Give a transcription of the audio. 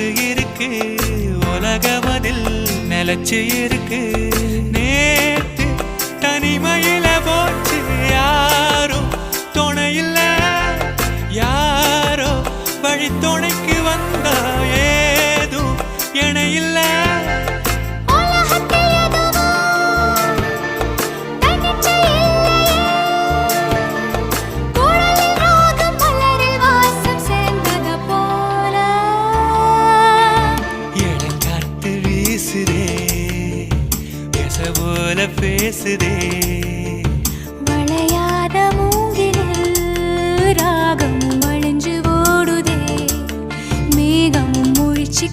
காத்து இருக்கு உலகமதில் நிலச்சு இருக்கு நேத்து தனிமையில போச்சு யாரும் துணையில்ல யாரோ வழி துணைக்கு வந்தா ஏதும் இணையில்ல போல பேசுதே வளையாத மூங்கிலில் ராகமும் வழிஞ்சு ஓடுதே மேகமும் முழிச்சு